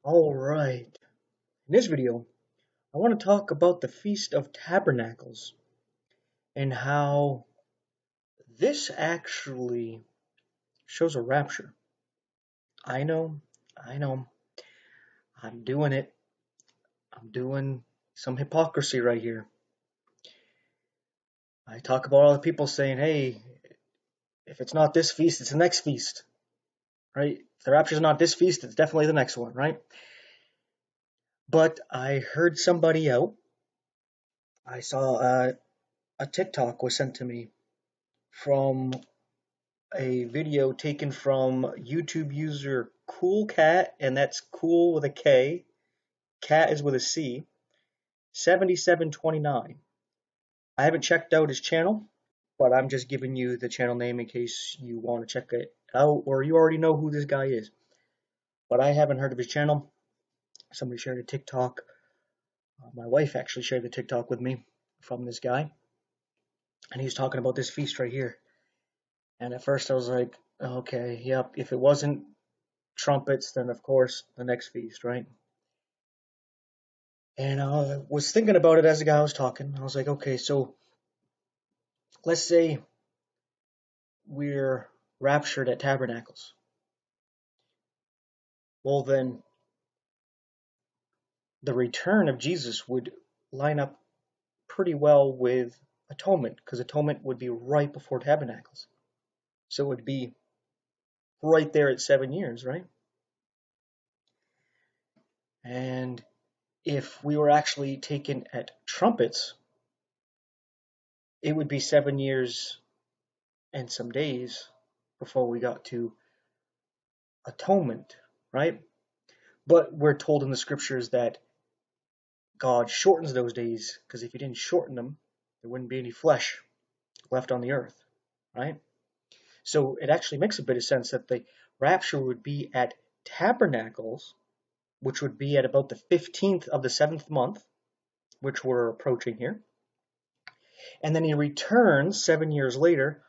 All right. In this video, I want to talk about the Feast of Tabernacles and how this actually shows a rapture. I know, I know, I'm doing it. I'm doing some hypocrisy right here. I talk about all the people saying, hey, if it's not this feast, it's the next feast, right? If the rapture's not this feast, it's definitely the next one, right? But I heard somebody out. I saw a TikTok was sent to me from a video taken from YouTube user Cool Cat, and that's cool with a K. Cat is with a C. 7729. I haven't checked out his channel, but I'm just giving you the channel name in case you want to check it out or you already know who this guy is. But I haven't heard of his channel. Somebody shared a TikTok. My wife actually shared the TikTok with me from this guy, and he's talking about this feast right here. And at first I was like, okay, yep, if it wasn't trumpets, then of course the next feast, right? And I was thinking about it as the guy was talking. I was like, okay, so let's say we're raptured at Tabernacles. Well, then the return of Jesus would line up pretty well with atonement, because atonement would be right before Tabernacles. So it would be right there at 7 years, right? And if we were actually taken at trumpets, it would be 7 years and some days before we got to atonement, right? But we're told in the scriptures that God shortens those days, because if he didn't shorten them, there wouldn't be any flesh left on the earth, right? So it actually makes a bit of sense that the rapture would be at Tabernacles, which would be at about the 15th of the 7th month, which we're approaching here. And then he returns 7 years later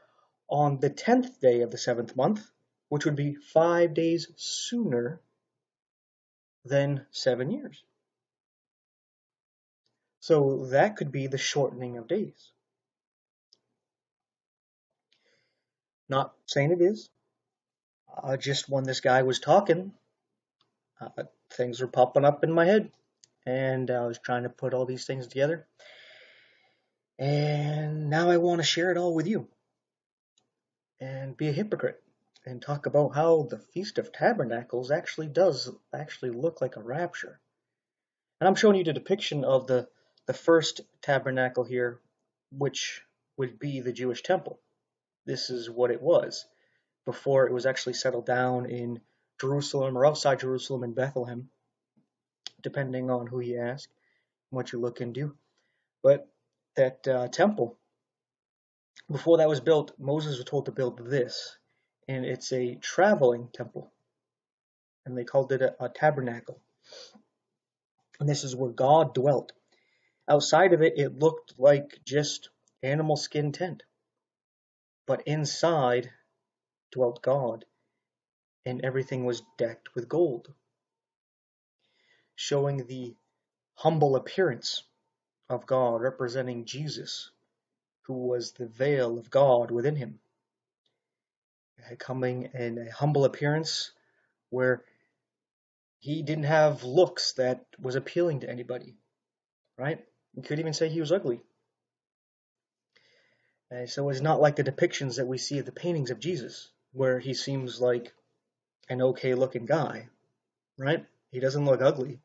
on the 10th day of the 7th month, which would be 5 days sooner than 7 years. So that could be the shortening of days. Not saying it is. Just when this guy was talking, things were popping up in my head, and I was trying to put all these things together. And now I want to share it all with you and be a hypocrite and talk about how the Feast of Tabernacles actually does look like a rapture. And I'm showing you the depiction of the first tabernacle here, which would be the Jewish temple. This is what it was before it was actually settled down in Jerusalem or outside Jerusalem in Bethlehem, depending on who you ask and what you look into. But that temple, before that was built, Moses was told to build this, and it's a traveling temple, and they called it a tabernacle. And this is where God dwelt. Outside of it, it looked like just animal skin tent, but inside dwelt God, and everything was decked with gold, showing the humble appearance of God, representing Jesus, who was the veil of God within him, coming in a humble appearance where he didn't have looks that was appealing to anybody, right? You could even say he was ugly. So it's not like the depictions that we see of the paintings of Jesus, where he seems like an okay looking guy, right? He doesn't look ugly,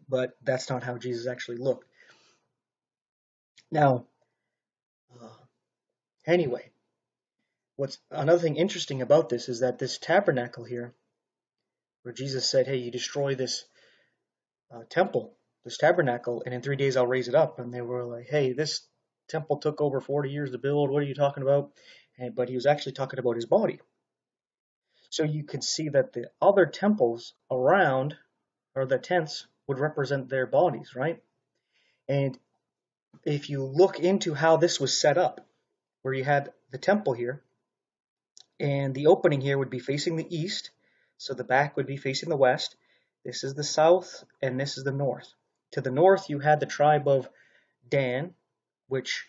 but that's not how Jesus actually looked. Now, uh, anyway, what's another thing interesting about this is that this tabernacle here, where Jesus said, hey, you destroy this temple, this tabernacle, and in 3 days I'll raise it up. And they were like, hey, this temple took over 40 years to build. What are you talking about? But he was actually talking about his body. So you can see that the other temples around, or the tents, would represent their bodies, right? And if you look into how this was set up, where you had the temple here, and the opening here would be facing the east, So the back would be facing the west. This is the south, and this is the north. To the north, you had the tribe of Dan, which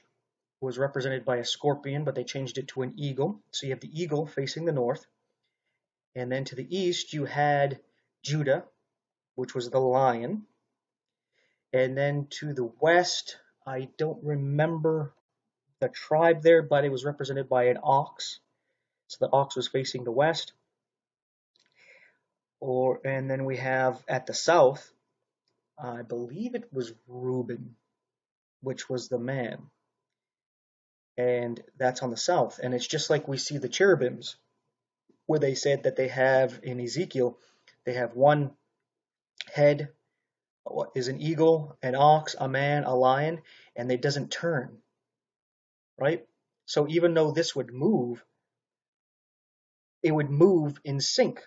was represented by a scorpion, but they changed it to an eagle. So you have the eagle facing the north. And then to the east, you had Judah, which was the lion. And then to the west, I don't remember the tribe there, but it was represented by an ox. So the ox was facing the west. And then we have at the south, I believe it was Reuben, which was the man. And that's on the south. And it's just like we see the cherubims, where they said that they have in Ezekiel, they have one head is an eagle, an ox, a man, a lion, and it doesn't turn, right? So even though this would move, it would move in sync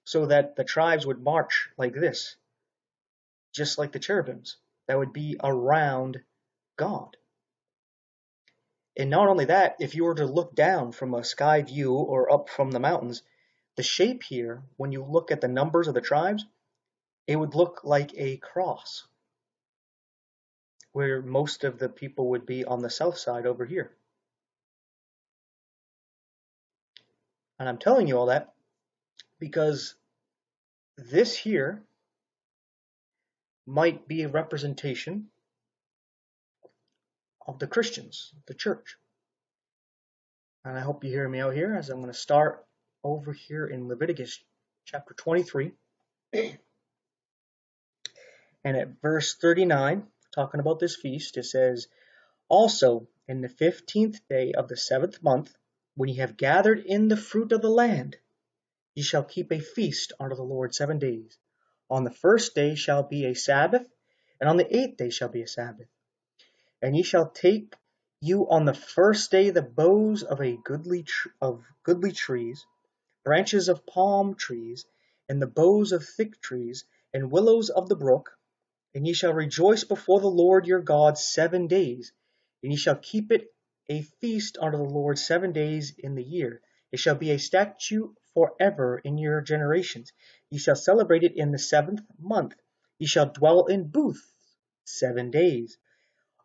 so that the tribes would march like this, just like the cherubims. That would be around God. And not only that, if you were to look down from a sky view or up from the mountains, the shape here, when you look at the numbers of the tribes, it would look like a cross, where most of the people would be on the south side over here. And I'm telling you all that because this here might be a representation of the Christians, the church. And I hope you hear me out here as I'm going to start over here in Leviticus chapter 23. And at verse 39, talking about this feast, it says, "Also in the 15th day of the 7th month, when ye have gathered in the fruit of the land, ye shall keep a feast unto the Lord 7 days. On the first day shall be a Sabbath, and on the 8th day shall be a Sabbath. And ye shall take you on the first day the boughs of goodly trees, branches of palm trees, and the boughs of thick trees, and willows of the brook, and ye shall rejoice before the Lord your God 7 days, and ye shall keep it a feast unto the Lord 7 days in the year. It shall be a statute forever in your generations. Ye shall celebrate it in the 7th month. Ye shall dwell in booths 7 days.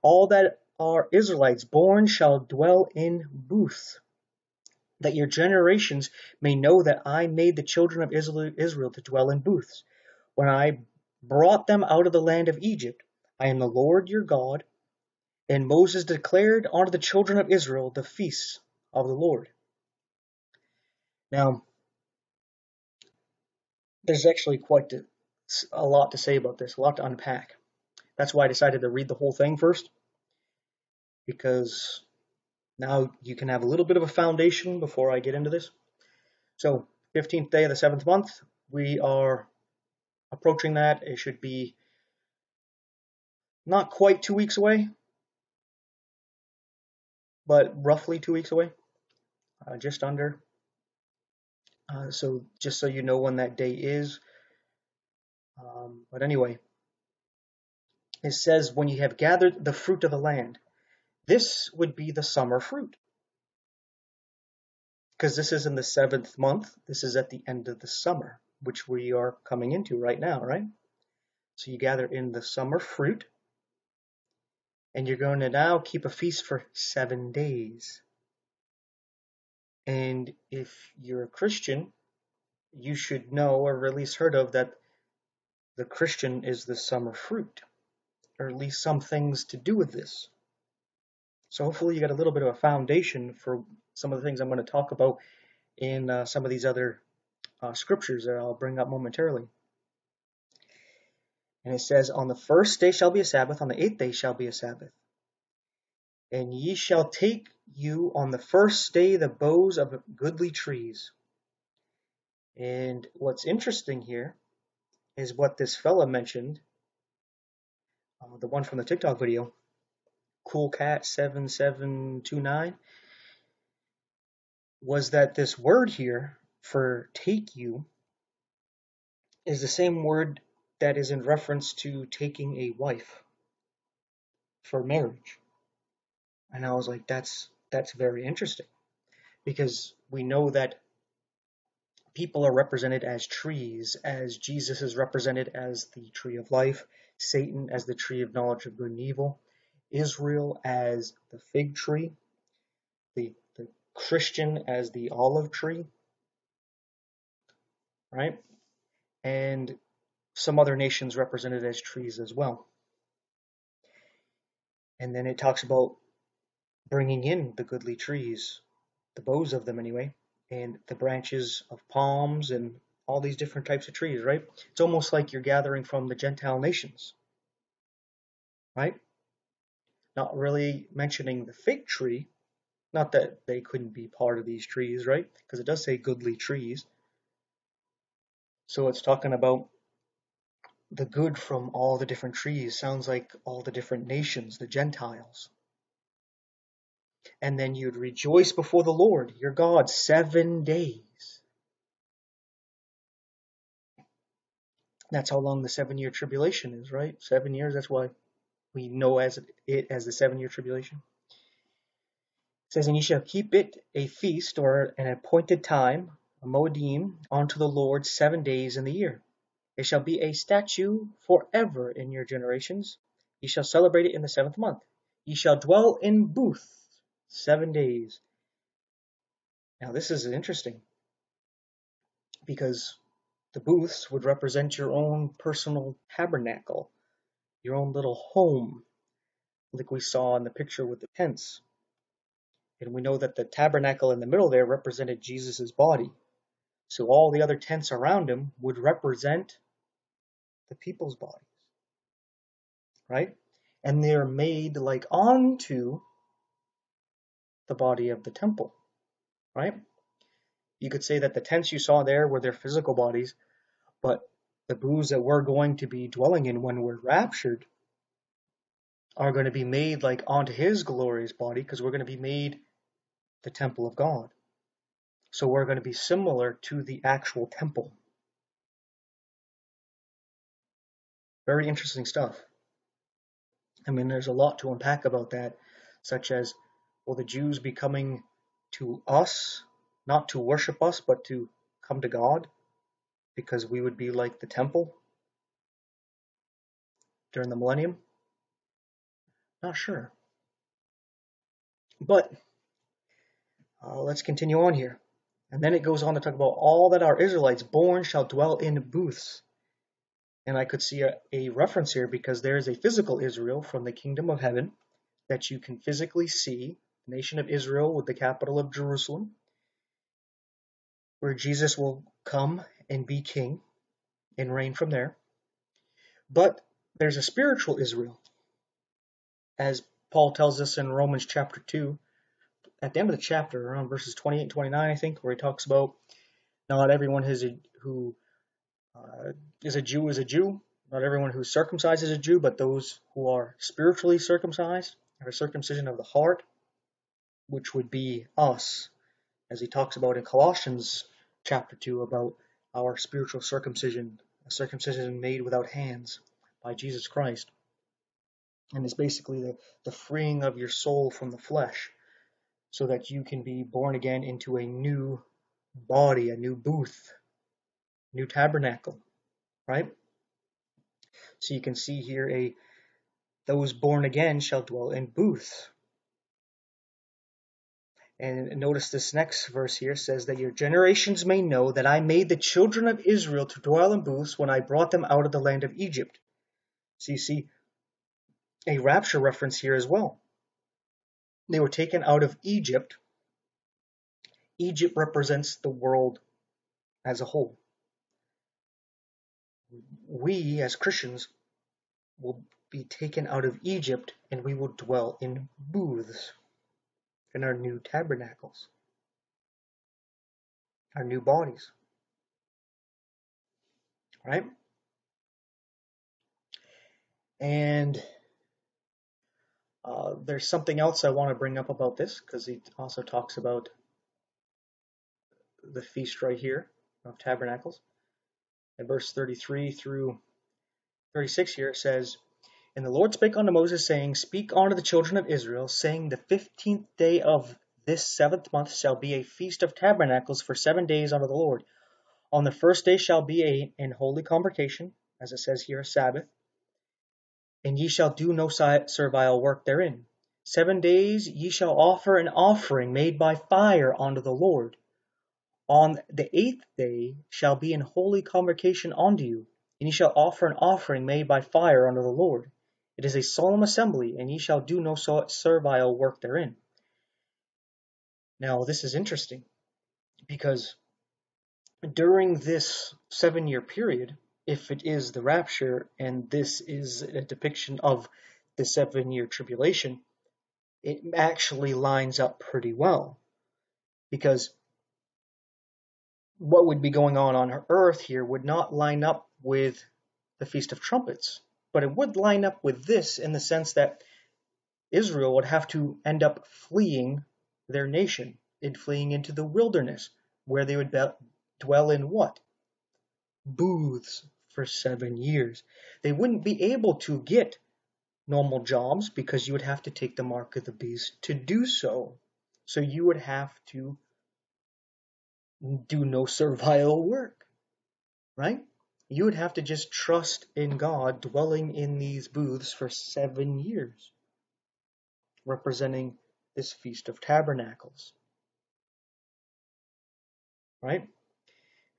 All that are Israelites born shall dwell in booths, that your generations may know that I made the children of Israel to dwell in booths. When I brought them out of the land of Egypt, I am the Lord your God." And Moses declared unto the children of Israel the feasts of the Lord. Now, there's actually quite a lot to say about this, a lot to unpack. That's why I decided to read the whole thing first, because now you can have a little bit of a foundation before I get into this. So, 15th day of the 7th month, we are approaching that. It should be not quite 2 weeks away, but roughly 2 weeks away, just under. So just so you know when that day is. But anyway, it says, when you have gathered the fruit of the land. This would be the summer fruit, because this is in the 7th month. This is at the end of the summer, which we are coming into right now, right? So you gather in the summer fruit, and you're going to now keep a feast for 7 days. And if you're a Christian, you should know, or at least heard of, that the Christian is the summer fruit, or at least some things to do with this. So hopefully you got a little bit of a foundation for some of the things I'm going to talk about in some of these other scriptures that I'll bring up momentarily. And it says, "On the first day shall be a Sabbath, on the 8th day shall be a Sabbath. And ye shall take you on the first day the boughs of goodly trees." And what's interesting here is what this fella mentioned, the one from the TikTok video, CoolCat7729, was that this word here for take you is the same word that is in reference to taking a wife for marriage. And I was like, that's very interesting, because we know that people are represented as trees, as Jesus is represented as the tree of life, Satan as the tree of knowledge of good and evil, Israel as the fig tree, the Christian as the olive tree, right? And some other nations represented as trees as well. And then it talks about bringing in the goodly trees, the boughs of them anyway, and the branches of palms and all these different types of trees, right? It's almost like you're gathering from the Gentile nations, right? Not really mentioning the fig tree, not that they couldn't be part of these trees, right? Because it does say goodly trees. So it's talking about the good from all the different trees. Sounds like all the different nations, the Gentiles. And then you'd rejoice before the Lord, your God, 7 days. That's how long the 7-year tribulation is, right? 7 years, that's why we know it as the 7-year tribulation. It says, and ye shall keep it a feast or an appointed time, a moedim, unto the Lord 7 days in the year. It shall be a statute forever in your generations. Ye shall celebrate it in the 7th month. Ye shall dwell in booths 7 days. Now this is interesting, because the booths would represent your own personal tabernacle, your own little home, like we saw in the picture with the tents. And we know that the tabernacle in the middle there represented Jesus' body. So all the other tents around him would represent the people's bodies, right? And they're made like onto the body of the temple, right? You could say that the tents you saw there were their physical bodies, but the booths that we're going to be dwelling in when we're raptured are going to be made like onto his glorious body, because we're going to be made the temple of God. So we're going to be similar to the actual temple. Very interesting stuff. I mean, there's a lot to unpack about that, such as, will the Jews be coming to us, not to worship us, but to come to God, because we would be like the temple during the millennium? Not sure. But let's continue on here. And then it goes on to talk about all that are Israelites born shall dwell in booths. And I could see a reference here, because there is a physical Israel from the kingdom of heaven that you can physically see, the nation of Israel with the capital of Jerusalem, where Jesus will come and be king and reign from there. But there's a spiritual Israel, as Paul tells us in Romans chapter 2, at the end of the chapter, around verses 28 and 29, I think, where he talks about not everyone who is a Jew is a Jew, not everyone who's circumcised is a Jew, but those who are spiritually circumcised, have a circumcision of the heart, which would be us, as he talks about in Colossians chapter 2 about our spiritual circumcision, a circumcision made without hands by Jesus Christ. And it's basically the freeing of your soul from the flesh, so that you can be born again into a new body, a new booth, new tabernacle, right? So you can see here, those born again shall dwell in booths. And notice this next verse here says that your generations may know that I made the children of Israel to dwell in booths when I brought them out of the land of Egypt. So you see a rapture reference here as well. They were taken out of Egypt. Egypt represents the world as a whole. We, as Christians, will be taken out of Egypt, and we will dwell in booths, in our new tabernacles, our new bodies. Right? And there's something else I want to bring up about this, because he also talks about the feast right here of Tabernacles. In verse 33 through 36 here, it says, and the Lord spake unto Moses, saying, speak unto the children of Israel, saying, the 15th day of this 7th month shall be a feast of tabernacles for 7 days unto the Lord. On the first day shall be an holy convocation, as it says here, a Sabbath, and ye shall do no servile work therein. 7 days ye shall offer an offering made by fire unto the Lord. On the 8th day shall be an holy convocation unto you, and ye shall offer an offering made by fire unto the Lord. It is a solemn assembly, and ye shall do no servile work therein. Now, this is interesting, because during this 7-year period, if it is the rapture, and this is a depiction of the 7-year tribulation, it actually lines up pretty well. Because what would be going on earth here would not line up with the Feast of Trumpets, but it would line up with this in the sense that Israel would have to end up fleeing their nation and fleeing into the wilderness, where they would dwell in what? Booths for 7 years. They wouldn't be able to get normal jobs because you would have to take the mark of the beast to do so. So you would have to do no servile work, right? You would have to just trust in God, dwelling in these booths for 7 years, representing this Feast of Tabernacles, right?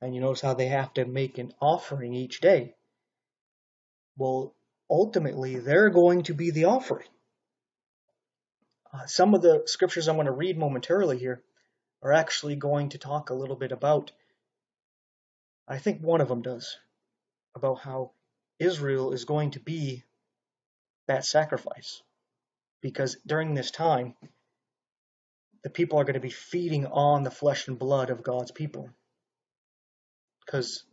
And you notice how they have to make an offering each day. Well, ultimately, they're going to be the offering. Some of the scriptures I'm going to read momentarily here are actually going to talk a little bit about, I think one of them does, about how Israel is going to be that sacrifice. Because during this time, the people are going to be feeding on the flesh and blood of God's people. Because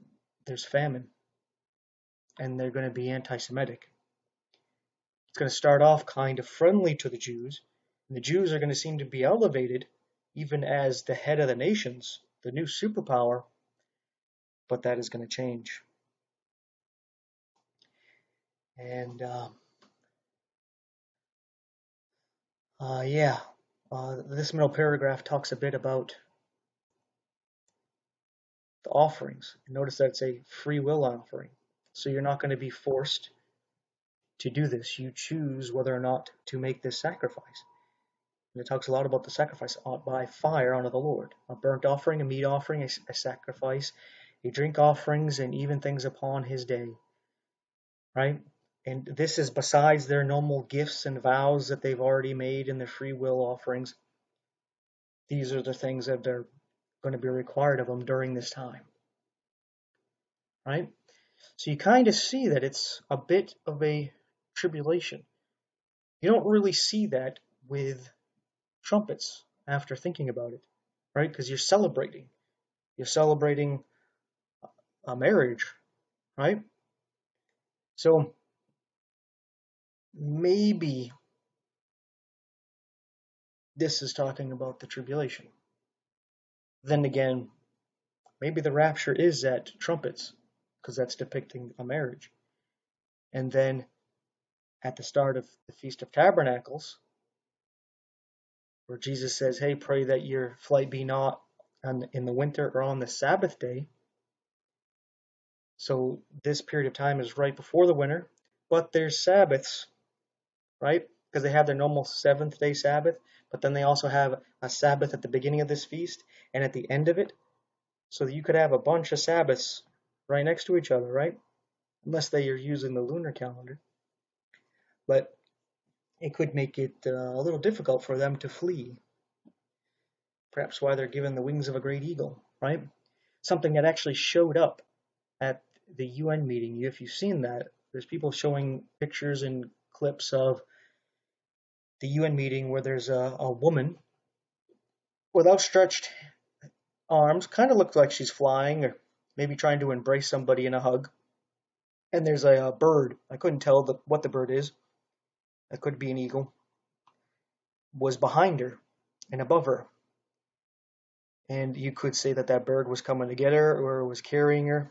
there's famine. And they're going to be anti-Semitic. It's going to start off kind of friendly to the Jews. And the Jews are going to seem to be elevated even as the head of the nations, the new superpower. But that is going to change. And this middle paragraph talks a bit about the offerings. Notice that it's a free will offering. So you're not going to be forced to do this. You choose whether or not to make this sacrifice. And it talks a lot about the sacrifice by fire unto the Lord. A burnt offering, a meat offering, a sacrifice, a drink offerings, and even things upon his day. Right? And this is besides their normal gifts and vows that they've already made in their free will offerings. These are the things that are going to be required of them during this time. Right? So you kind of see that it's a bit of a tribulation. You don't really see that with trumpets after thinking about it, right? Because you're celebrating. You're celebrating a marriage, right? So maybe this is talking about the tribulation. Then again, maybe the rapture is at trumpets, because that's depicting a marriage. And then at the start of the Feast of Tabernacles, where Jesus says, hey, pray that your flight be not in the winter or on the Sabbath day. So this period of time is right before the winter, but there's Sabbaths, right? Because they have their normal 7th-day Sabbath, but then they also have a Sabbath at the beginning of this feast and at the end of it. So you could have a bunch of Sabbaths right next to each other, right? Unless they are using the lunar calendar. But it could make it a little difficult for them to flee. Perhaps why they're given the wings of a great eagle, right? Something that actually showed up at the UN meeting. If you've seen that, there's people showing pictures and clips of the UN meeting where there's a woman with outstretched arms, kind of looks like she's flying or maybe trying to embrace somebody in a hug. And there's a bird. I couldn't tell what the bird is. It could be an eagle. Was behind her and above her. And you could say that that bird was coming to get her or was carrying her.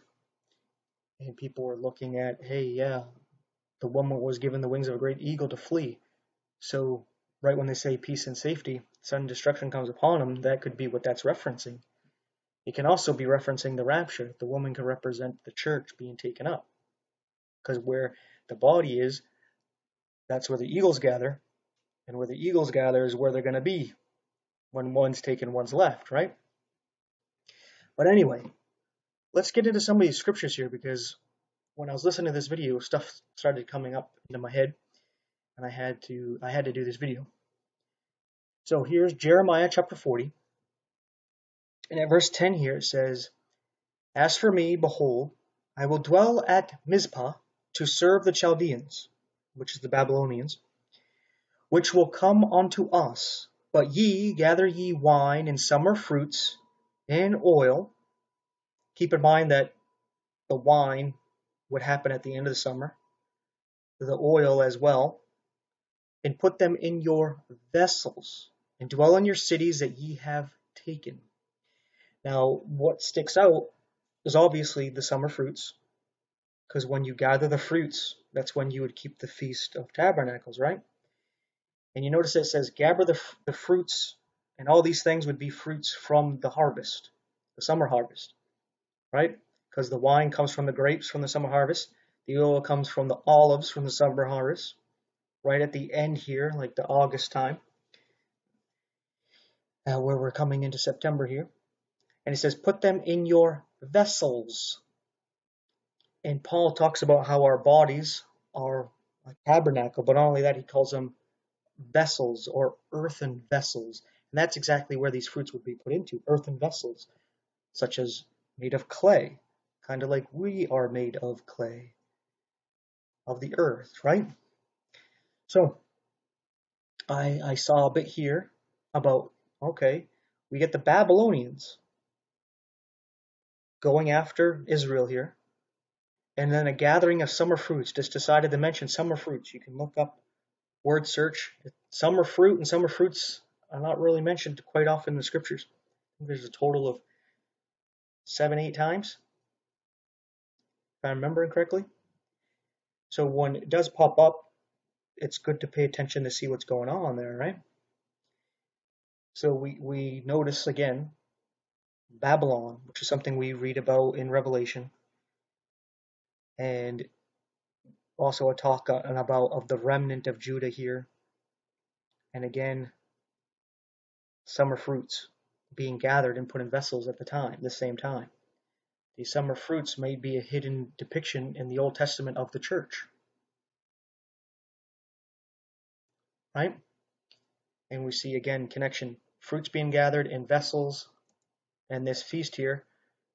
And people were looking at, hey, yeah, the woman was given the wings of a great eagle to flee. So right when they say peace and safety, sudden destruction comes upon them, that could be what that's referencing. It can also be referencing the rapture. The woman can represent the church being taken up. Because where the body is, that's where the eagles gather. And where the eagles gather is where they're going to be when one's taken, one's left, right? But anyway, let's get into some of these scriptures here, because when I was listening to this video, stuff started coming up into my head, and I had to do this video. So here's Jeremiah chapter 40, and at verse 10 here it says, "As for me, behold, I will dwell at Mizpah to serve the Chaldeans," which is the Babylonians, "which will come unto us. But ye gather ye wine and summer fruits and oil." Keep in mind that the wine would happen at the end of the summer, the oil as well, "and put them in your vessels, and dwell in your cities that ye have taken." Now, what sticks out is obviously the summer fruits, because when you gather the fruits, that's when you would keep the Feast of Tabernacles, right? And you notice it says, gather the fruits, and all these things would be fruits from the harvest, the summer harvest, right? Because the wine comes from the grapes from the summer harvest, the oil comes from the olives from the summer harvest, right at the end here, like the August time, where we're coming into September here. And it says, put them in your vessels. And Paul talks about how our bodies are a tabernacle, but not only that, he calls them vessels or earthen vessels. And that's exactly where these fruits would be put into, earthen vessels, such as made of clay, kind of like we are made of clay, of the earth, right? So I saw a bit here about, okay, we get the Babylonians going after Israel here, and then a gathering of summer fruits. Just decided to mention summer fruits. You can look up, word search, summer fruit, and summer fruits are not really mentioned quite often in the scriptures. I think there's a total of 7, 8 times, if I'm remembering correctly. So when it does pop up, it's good to pay attention to see what's going on there, right? So we notice again Babylon, which is something we read about in Revelation, and also a talk about of the remnant of Judah here, and again summer fruits being gathered and put in vessels at the same time. These summer fruits may be a hidden depiction in the Old Testament of the church, right? And we see again connection, fruits being gathered in vessels, and this feast here,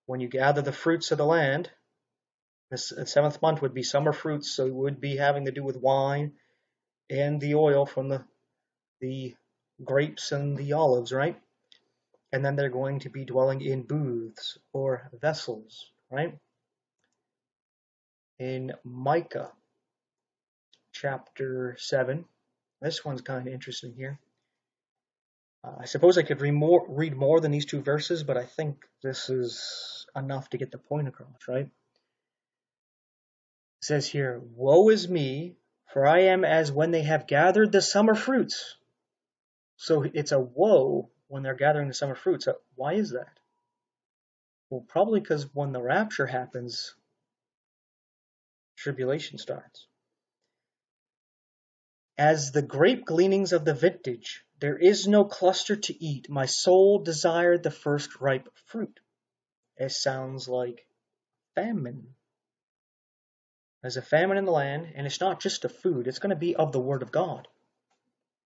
when you gather the fruits of the land, the 7th month would be summer fruits, so it would be having to do with wine and the oil from the grapes and the olives, right? And then they're going to be dwelling in booths or vessels, right? In Micah chapter 7, this one's kind of interesting here. I suppose I could read more than these 2 verses, but I think this is enough to get the point across, right? It says here, "Woe is me, for I am as when they have gathered the summer fruits." So it's a woe when they're gathering the summer fruits. Why is that? Well, probably because when the rapture happens, tribulation starts. "As the grape gleanings of the vintage, there is no cluster to eat. My soul desired the first ripe fruit." It sounds like famine. There's a famine in the land, and it's not just of food, it's going to be of the Word of God,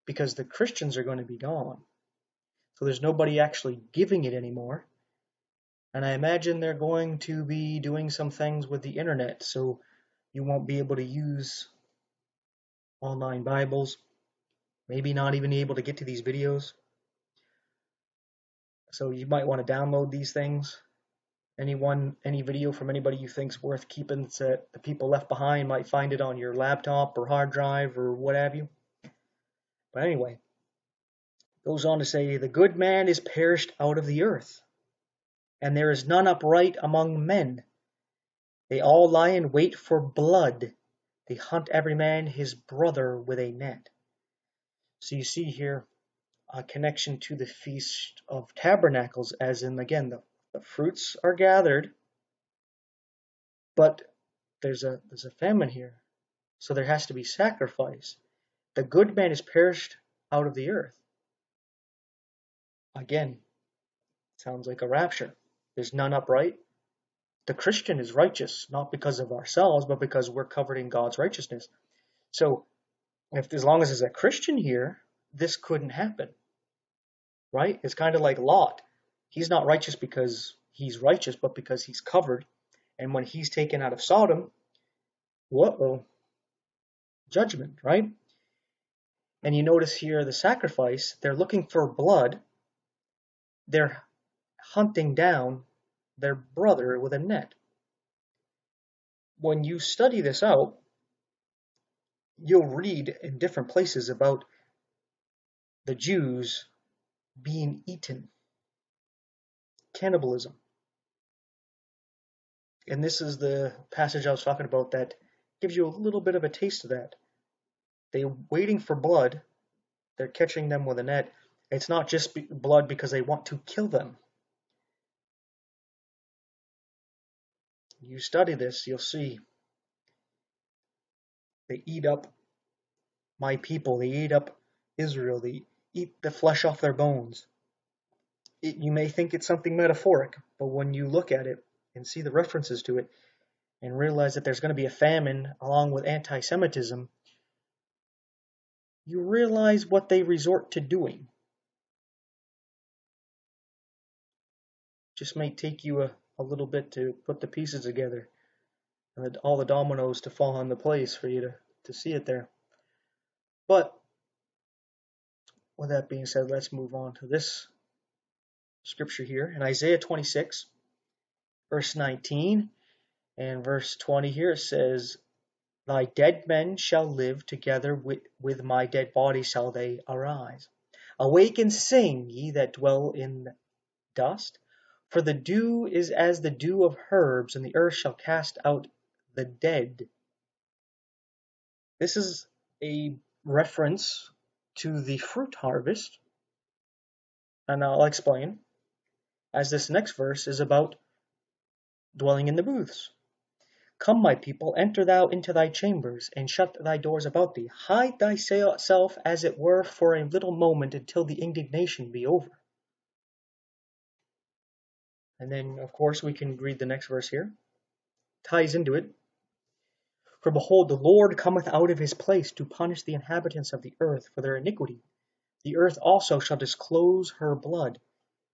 because the Christians are going to be gone. So there's nobody actually giving it anymore. And I imagine they're going to be doing some things with the internet, so you won't be able to use online Bibles, maybe not even able to get to these videos. So you might want to download these things. Any video from anybody you think's worth keeping, so that the people left behind might find it on your laptop or hard drive or what have you. But anyway, goes on to say, "The good man is perished out of the earth, and there is none upright among men. They all lie in wait for blood. They hunt every man his brother with a net." So you see here a connection to the Feast of Tabernacles, as in, again, the The fruits are gathered, but there's a famine here. So there has to be sacrifice. The good man is perished out of the earth. Again, sounds like a rapture. There's none upright. The Christian is righteous, not because of ourselves, but because we're covered in God's righteousness. So as long as there's a Christian here, this couldn't happen. Right? It's kind of like Lot. He's not righteous because he's righteous, but because he's covered. And when he's taken out of Sodom, whoa, judgment, right? And you notice here the sacrifice, they're looking for blood. They're hunting down their brother with a net. When you study this out, you'll read in different places about the Jews being eaten. Cannibalism. And this is the passage I was talking about that gives you a little bit of a taste of that. They're waiting for blood. They're catching them with a net. It's not just blood because they want to kill them. You study this, you'll see. They eat up my people. They eat up Israel. They eat the flesh off their bones. You may think it's something metaphoric, but when you look at it and see the references to it and realize that there's going to be a famine along with anti-Semitism, you realize what they resort to doing. Just may take you a little bit to put the pieces together and all the dominoes to fall into place for you to see it there. But with that being said, let's move on to this scripture here in Isaiah 26, verse 19 and verse 20 here. It says, "Thy dead men shall live, together with my dead body shall they arise. Awake and sing, ye that dwell in dust, for the dew is as the dew of herbs, and the earth shall cast out the dead." This is a reference to the fruit harvest, and I'll explain, as this next verse is about dwelling in the booths. "Come, my people, enter thou into thy chambers, and shut thy doors about thee. Hide thyself, as it were, for a little moment, until the indignation be over." And then, of course, we can read the next verse here. Ties into it. "For behold, the Lord cometh out of his place to punish the inhabitants of the earth for their iniquity. The earth also shall disclose her blood,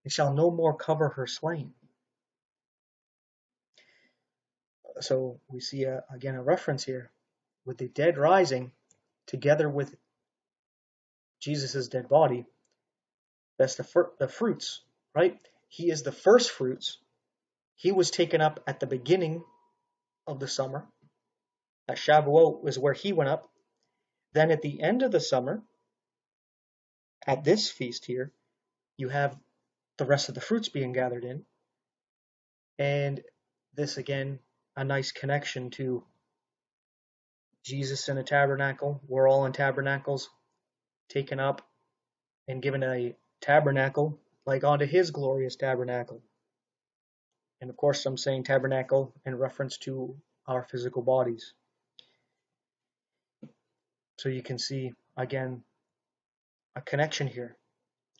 and shall no more cover her slain." So we see again a reference here with the dead rising together with Jesus' dead body. That's the fruits, right? He is the first fruits. He was taken up at the beginning of the summer. At Shavuot was where he went up. Then at the end of the summer, at this feast here, you have the rest of the fruits being gathered in. And this, again, a nice connection to Jesus in a tabernacle. We're all in tabernacles, taken up and given a tabernacle like unto his glorious tabernacle. And of course, I'm saying tabernacle in reference to our physical bodies. So you can see, again, a connection here.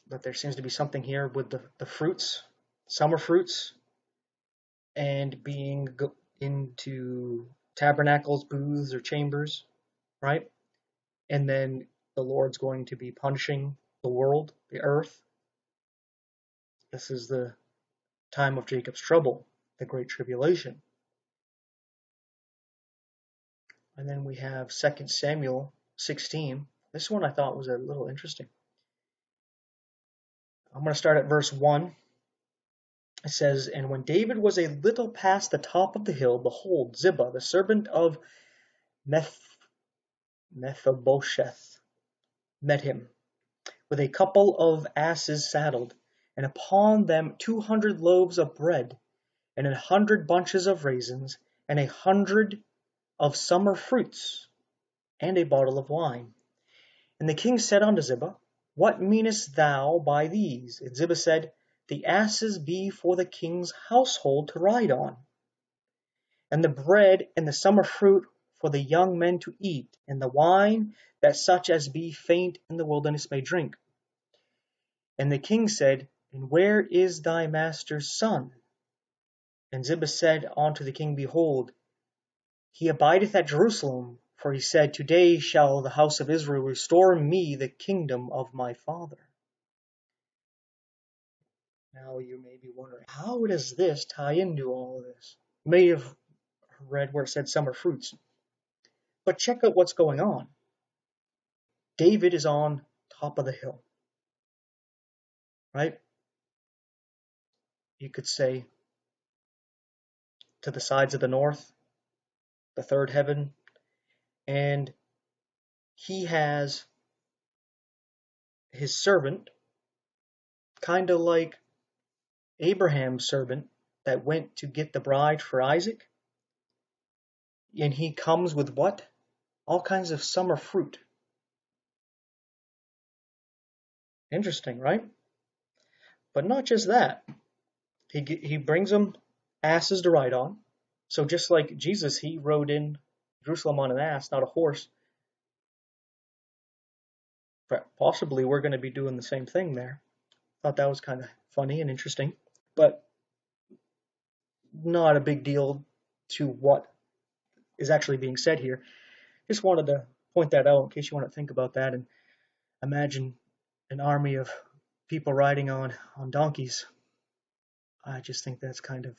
That there seems to be something here with the fruits, summer fruits, and being into tabernacles, booths, or chambers, right? And then the Lord's going to be punishing the world, the earth. This is the time of Jacob's trouble, the great tribulation. And then we have 2 Samuel 16. This one I thought was a little interesting. I'm going to start at verse 1. It says, "And when David was a little past the top of the hill, behold, Ziba, the servant of Mephibosheth, met him, with a couple of asses saddled, and upon them 200 loaves of bread, and 100 bunches of raisins, and 100 of summer fruits, and a bottle of wine. And the king said unto Ziba, What meanest thou by these? And Ziba said, the asses be for the king's household to ride on, and the bread and the summer fruit for the young men to eat, and the wine that such as be faint in the wilderness may drink. And the king said, And where is thy master's son? And Ziba said unto the king, Behold, he abideth at Jerusalem, for he said, Today shall the house of Israel restore me the kingdom of my father. Now you may be wondering, how does this tie into all of this? You may have read where it said summer fruits. But check out what's going on. David is on top of the hill, right? You could say to the sides of the north, the third heaven, and he has his servant, kind of like Abraham's servant that went to get the bride for Isaac. And he comes with what? All kinds of summer fruit. Interesting, right? But not just that. He brings them asses to ride on. So just like Jesus, he rode in Jerusalem on an ass, not a horse. Possibly we're going to be doing the same thing there. Thought that was kind of funny and interesting, but not a big deal to what is actually being said here. Just wanted to point that out in case you want to think about that and imagine an army of people riding on donkeys. I just think that's kind of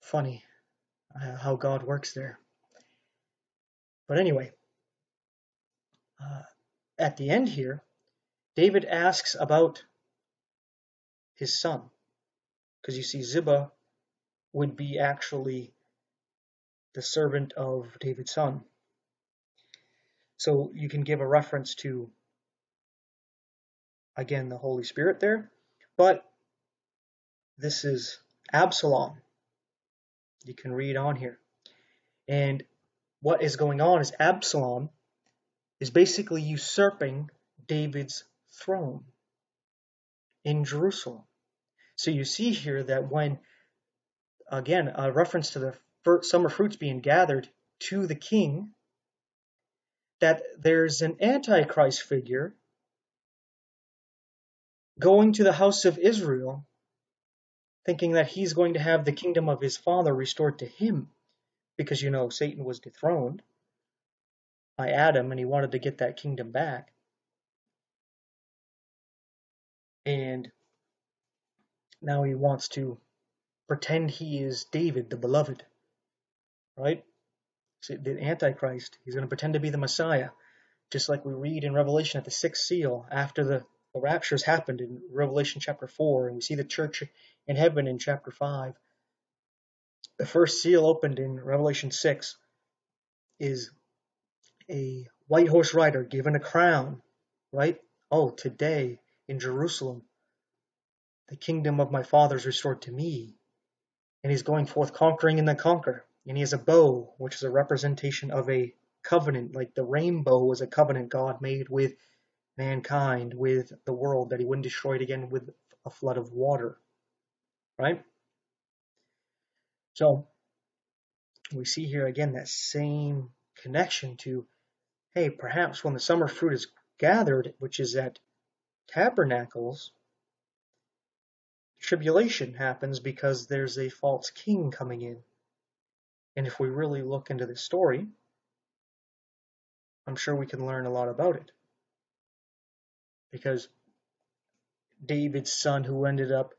funny how God works there. But anyway, at the end here, David asks about his son, because you see Ziba would be actually the servant of David's son. So you can give a reference to, again, the Holy Spirit there, but this is Absalom. You can read on here. And what is going on is Absalom is basically usurping David's throne in Jerusalem. So you see here that when, again, a reference to the summer fruits being gathered to the king, that there's an antichrist figure going to the house of Israel, thinking that he's going to have the kingdom of his father restored to him, because you know Satan was dethroned by Adam and he wanted to get that kingdom back. And now he wants to pretend he is David, the beloved, right? So the Antichrist, he's going to pretend to be the Messiah, just like we read in Revelation at the sixth seal, after the raptures happened in Revelation chapter 4, and we see the church in heaven in chapter 5. The first seal opened in Revelation 6 is a white horse rider given a crown, right? Oh, today in Jerusalem, the kingdom of my father is restored to me. And he's going forth conquering and then conquer. And he has a bow, which is a representation of a covenant, like the rainbow was a covenant God made with mankind, with the world, that he wouldn't destroy it again with a flood of water, right? So we see here again that same connection to, hey, perhaps when the summer fruit is gathered, which is at Tabernacles, tribulation happens because there's a false king coming in. And if we really look into this story, I'm sure we can learn a lot about it. Because David's son, who ended up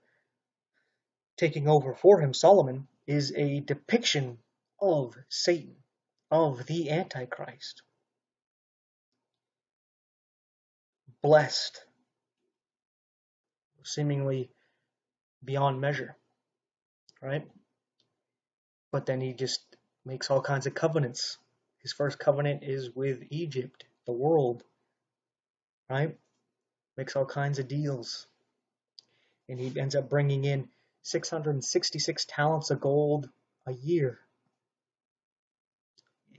taking over for him, Solomon, is a depiction of Satan, of the Antichrist. Blessed, seemingly beyond measure, right? But then he just makes all kinds of covenants. His first covenant is with Egypt, the world, right? Makes all kinds of deals. And he ends up bringing in 666 talents of gold a year,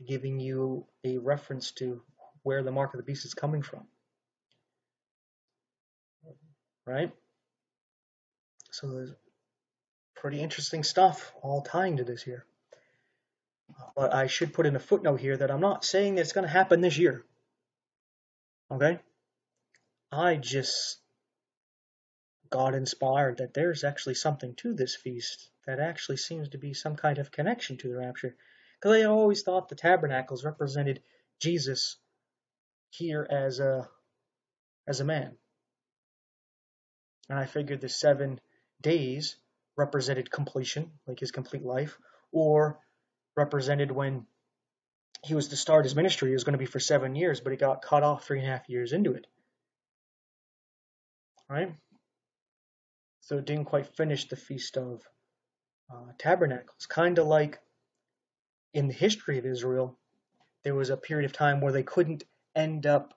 giving you a reference to where the mark of the beast is coming from, right? So there's pretty interesting stuff all tying to this here. But I should put in a footnote here that I'm not saying that it's going to happen this year. Okay? I just got inspired that there's actually something to this feast that actually seems to be some kind of connection to the rapture. Because I always thought the tabernacles represented Jesus here as a man. And I figured the 7 days represented completion, like his complete life, or represented when he was to start his ministry. It was going to be for 7 years, but he got cut off 3.5 years into it. Right? So it didn't quite finish the Feast of Tabernacles. Kind of like in the history of Israel, there was a period of time where they couldn't end up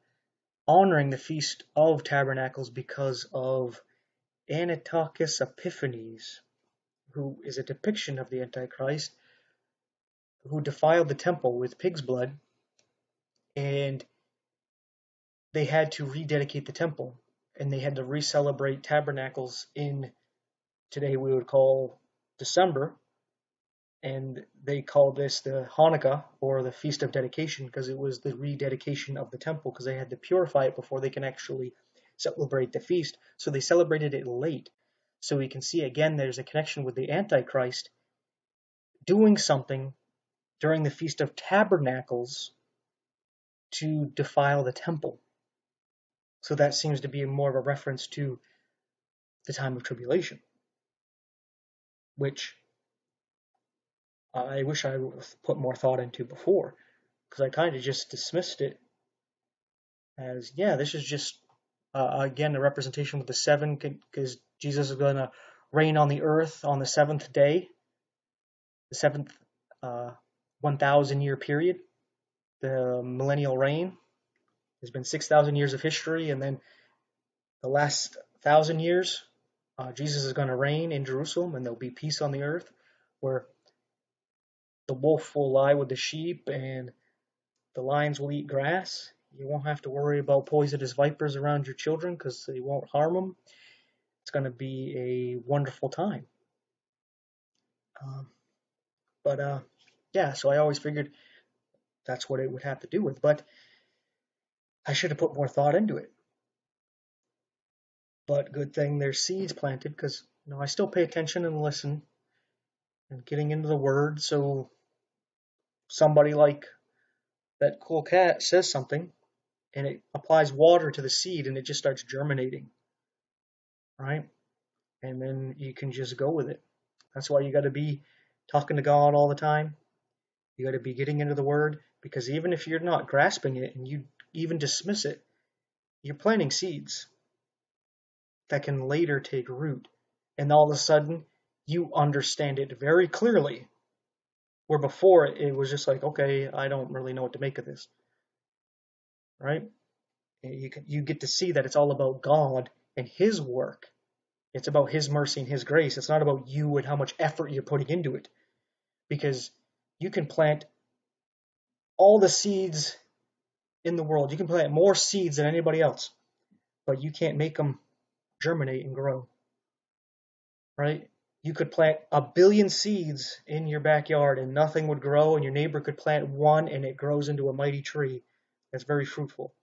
honoring the Feast of Tabernacles because of Antiochus Epiphanes, who is a depiction of the Antichrist, who defiled the temple with pig's blood, and they had to rededicate the temple, and they had to re-celebrate Tabernacles in, today we would call December, and they called this the Hanukkah, or the Feast of Dedication, because it was the rededication of the temple, because they had to purify it before they can actually celebrate the feast. So they celebrated it late. So we can see again there's a connection with the Antichrist doing something during the Feast of Tabernacles to defile the temple. So that seems to be more of a reference to the time of tribulation, which I wish I put more thought into before, because I kind of just dismissed it as, yeah, this is just, again, a representation with the 7, because Jesus is going to reign on the earth on the 7th day, the 7th 1,000-year period, the millennial reign. There's been 6,000 years of history, and then the last 1,000 years, Jesus is going to reign in Jerusalem, and there'll be peace on the earth, where the wolf will lie with the sheep, and the lions will eat grass. You won't have to worry about poisonous vipers around your children because they won't harm them. It's going to be a wonderful time. Yeah, so I always figured that's what it would have to do with, but I should have put more thought into it. But good thing there's seeds planted, because I still pay attention and listen and getting into the Word. So somebody like that cool cat says something, and it applies water to the seed, and it just starts germinating, right? And then you can just go with it. That's why you got to be talking to God all the time. You got to be getting into the Word, because even if you're not grasping it and you even dismiss it, you're planting seeds that can later take root. And all of a sudden, you understand it very clearly, where before it was just like, okay, I don't really know what to make of this, right? You get to see that it's all about God and His work. It's about His mercy and His grace. It's not about you and how much effort you're putting into it. Because you can plant all the seeds in the world. You can plant more seeds than anybody else, but you can't make them germinate and grow, right? You could plant 1 billion seeds in your backyard and nothing would grow, and your neighbor could plant one and it grows into a mighty tree that's very fruitful,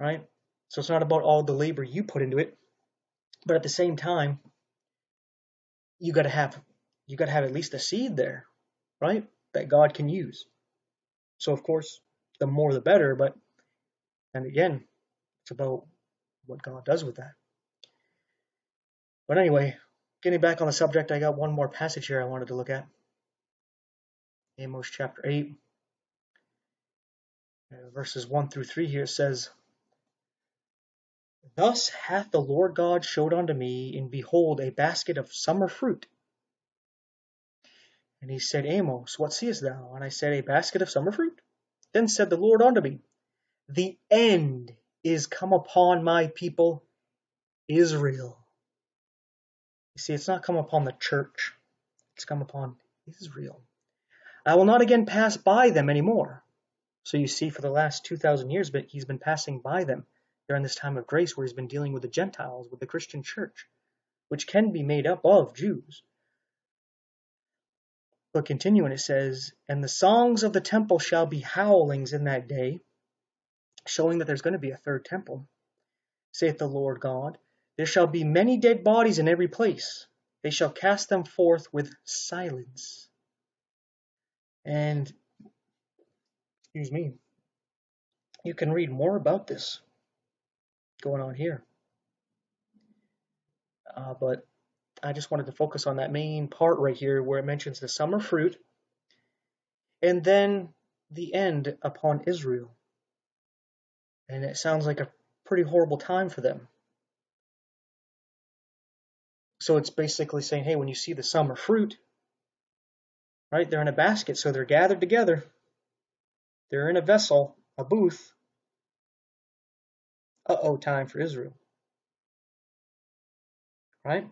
right? So it's not about all the labor you put into it, but at the same time, you got to have at least a seed there, right? That God can use. So of course, the more the better, and again, it's about what God does with that. But anyway, getting back on the subject, I got one more passage here I wanted to look at. Amos chapter 8, verses 1 through 3 here says, Thus hath the Lord God showed unto me, and behold, a basket of summer fruit. And he said, Amos, what seest thou? And I said, A basket of summer fruit. Then said the Lord unto me, The end is come upon my people Israel. You see, it's not come upon the church. It's come upon Israel. I will not again pass by them anymore. So you see, for the last 2,000 years, but he's been passing by them during this time of grace where he's been dealing with the Gentiles, with the Christian church. which can be made up of Jews. But continuing, it says, and the songs of the temple shall be howlings in that day, showing that there's going to be a third temple, saith the Lord God. There shall be many dead bodies in every place. They shall cast them forth with silence. And, excuse me, you can read more about this going on here. But I just wanted to focus on that main part right here where it mentions the summer fruit and then the end upon Israel. And it sounds like a pretty horrible time for them. So it's basically saying, hey, when you see the summer fruit, right, they're in a basket, so they're gathered together. They're in a vessel, a booth. Uh-oh, time for Israel. Right?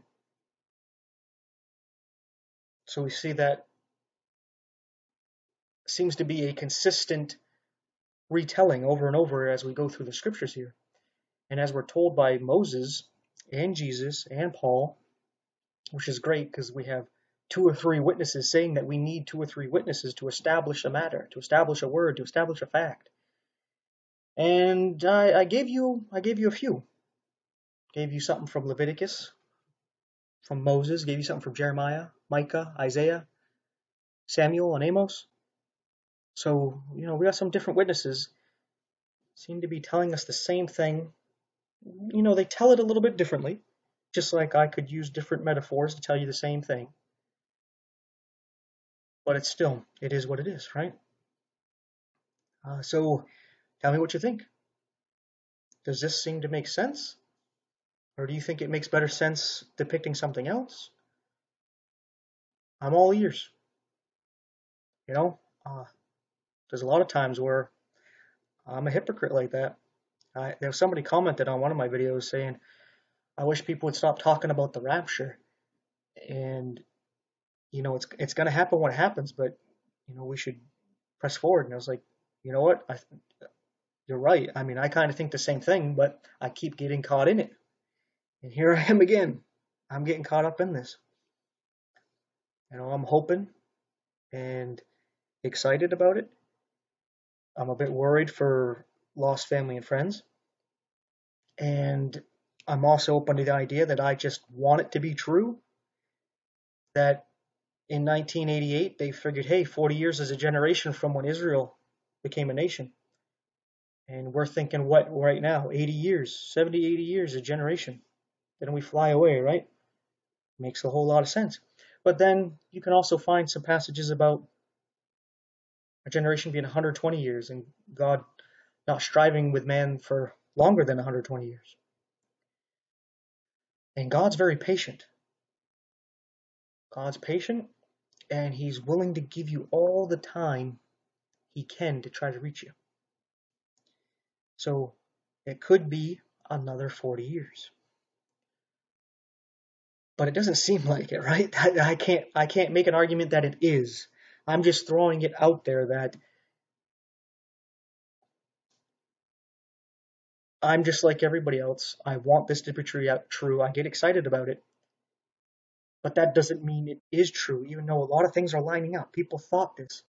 So we see that seems to be a consistent retelling over and over as we go through the scriptures here. And as we're told by Moses and Jesus and Paul, which is great because we have 2 or 3 witnesses saying that we need 2 or 3 witnesses to establish a matter, to establish a word, to establish a fact. And I gave you a few. Gave you something from Leviticus, from Moses, gave you something from Jeremiah, Micah, Isaiah, Samuel, and Amos. So, we got some different witnesses seem to be telling us the same thing. They tell it a little bit differently, just like I could use different metaphors to tell you the same thing. But it is what it is, right? So tell me what you think. Does this seem to make sense? Or do you think it makes better sense depicting something else? I'm all ears. There's a lot of times where I'm a hypocrite like that. There was somebody commented on one of my videos saying, I wish people would stop talking about the rapture. And, it's going to happen when it happens, but, we should press forward. And I was like, you know what? You're right. I mean, I kind of think the same thing, but I keep getting caught in it. And here I am again. I'm getting caught up in this. I'm hoping and excited about it. I'm a bit worried for lost family and friends. And I'm also open to the idea that I just want it to be true. That in 1988, they figured, hey, 40 years is a generation from when Israel became a nation. And we're thinking, what right now? 80 years, 70, 80 years, a generation. Then we fly away, right? Makes a whole lot of sense. But then you can also find some passages about a generation being 120 years and God not striving with man for longer than 120 years. And God's very patient. God's patient, and he's willing to give you all the time he can to try to reach you. So it could be another 40 years. But it doesn't seem like it, right? I can't make an argument that it is. I'm just throwing it out there that I'm just like everybody else. I want this to be true. I get excited about it. But that doesn't mean it is true, even though a lot of things are lining up. People thought this.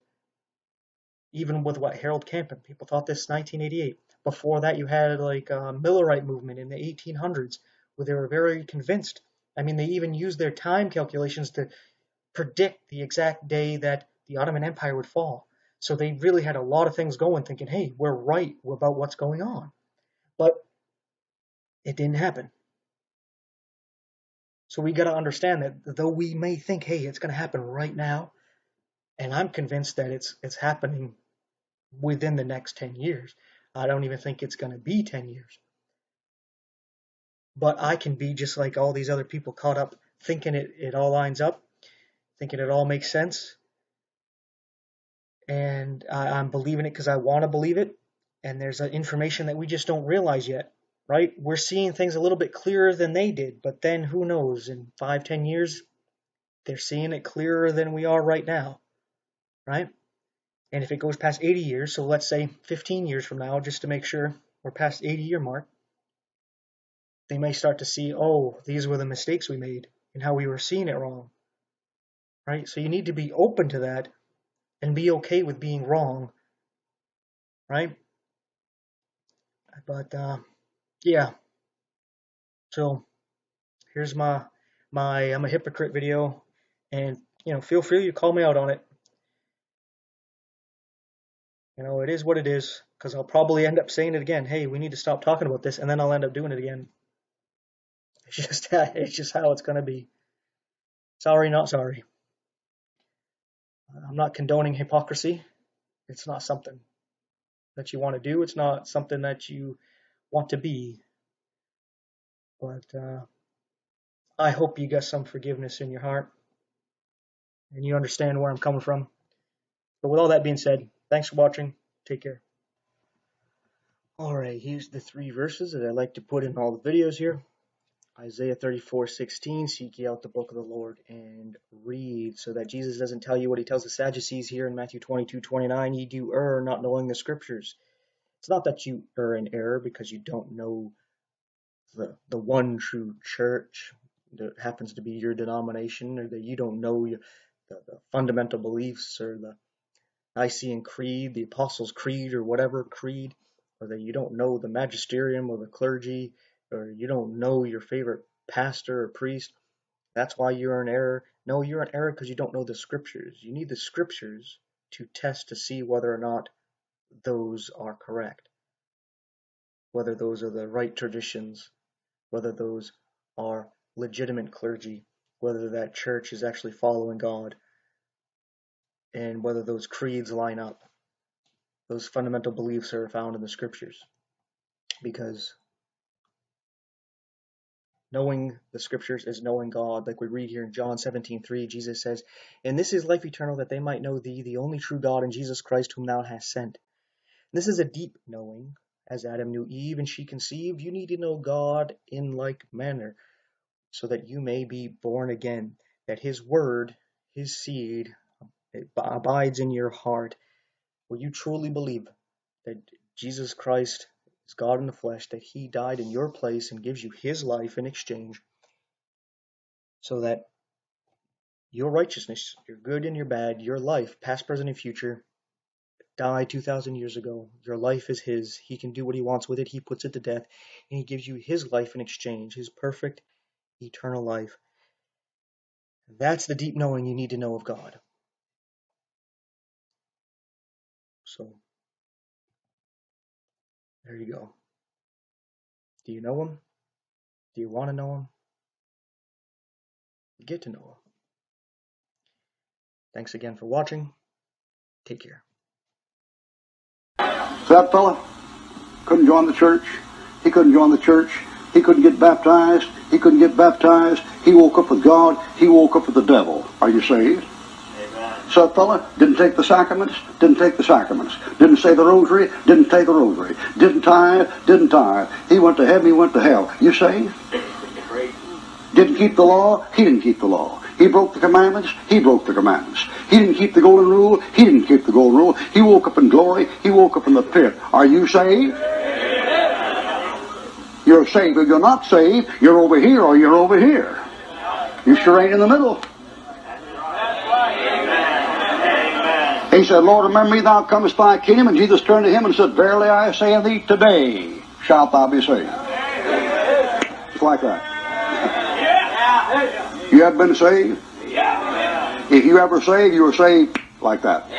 Even with Harold Camping, people thought this 1988. Before that, you had like a Millerite movement in the 1800s, where they were very convinced. I mean, they even used their time calculations to predict the exact day that the Ottoman Empire would fall. So they really had a lot of things going, thinking, hey, we're right about what's going on. But it didn't happen. So we got to understand that though we may think, hey, it's going to happen right now, and I'm convinced that it's happening within the next 10 years. I don't even think it's going to be 10 years. But I can be just like all these other people caught up thinking it all lines up, thinking it all makes sense. And I'm believing it because I want to believe it. And there's information that we just don't realize yet, right? We're seeing things a little bit clearer than they did. But then who knows, in 5-10 years, they're seeing it clearer than we are right now, right? And if it goes past 80 years, so let's say 15 years from now, just to make sure we're past 80-year mark, they may start to see, oh, these were the mistakes we made and how we were seeing it wrong, right? So you need to be open to that and be okay with being wrong, right? But yeah, so here's my I'm a hypocrite video, and feel free to call me out on it. It is what it is, because I'll probably end up saying it again. Hey, we need to stop talking about this, and then I'll end up doing it again. It's just how it's gonna be. Sorry, not sorry. I'm not condoning hypocrisy. It's not something that you want to do. It's not something that you want to be. But I hope you got some forgiveness in your heart and you understand where I'm coming from. But with all that being said, thanks for watching. Take care. Alright, here's the 3 verses that I like to put in all the videos here. Isaiah 34:16, seek ye out the book of the Lord and read, so that Jesus doesn't tell you what he tells the Sadducees here in Matthew 22:29, ye do err, not knowing the scriptures. It's not that you err in error because you don't know the one true church that happens to be your denomination, or that you don't know the fundamental beliefs, or the Nicene Creed, the Apostles' Creed, or whatever creed, or that you don't know the magisterium or the clergy, or you don't know your favorite pastor or priest. That's why you're in error. No, you're in error because you don't know the scriptures. You need the scriptures to test to see whether or not those are correct, whether those are the right traditions, whether those are legitimate clergy, whether that church is actually following God, and whether those creeds line up. Those fundamental beliefs are found in the scriptures. Because knowing the scriptures is knowing God. Like we read here in John 17:3, Jesus says, and this is life eternal, that they might know thee, the only true God, and Jesus Christ, whom thou hast sent. This is a deep knowing. As Adam knew Eve and she conceived, you need to know God in like manner, so that you may be born again, that his word, his seed, it abides in your heart, where you truly believe that Jesus Christ is God in the flesh, that he died in your place and gives you his life in exchange, so that your righteousness, your good and your bad, your life, past, present, and future, died 2,000 years ago. Your life is his. He can do what he wants with it. He puts it to death, and he gives you his life in exchange, his perfect, eternal life. That's the deep knowing you need to know of God. So, there you go. Do you know him? Do you want to know him? Get to know him. Thanks again for watching. Take care. That fella couldn't join the church. He couldn't join the church. He couldn't get baptized. He couldn't get baptized. He woke up with God. He woke up with the devil. Are you saved? Amen. So that fella didn't take the sacraments. Didn't take the sacraments. Didn't say the rosary. Didn't say the rosary. Didn't tithe. Didn't tithe. He went to heaven. He went to hell. You saved? Didn't keep the law. He didn't keep the law. He broke the commandments. He broke the commandments. He didn't keep the golden rule. He didn't keep the golden rule. He woke up in glory. He woke up in the pit. Are you saved? You're saved. If you're not saved, you're over here or you're over here. You sure ain't in the middle. He said, Lord, remember me, thou comest thy kingdom. And Jesus turned to him and said, verily I say unto thee, today shalt thou be saved. Just like that. You have been saved? If you ever saved, you were saved like that.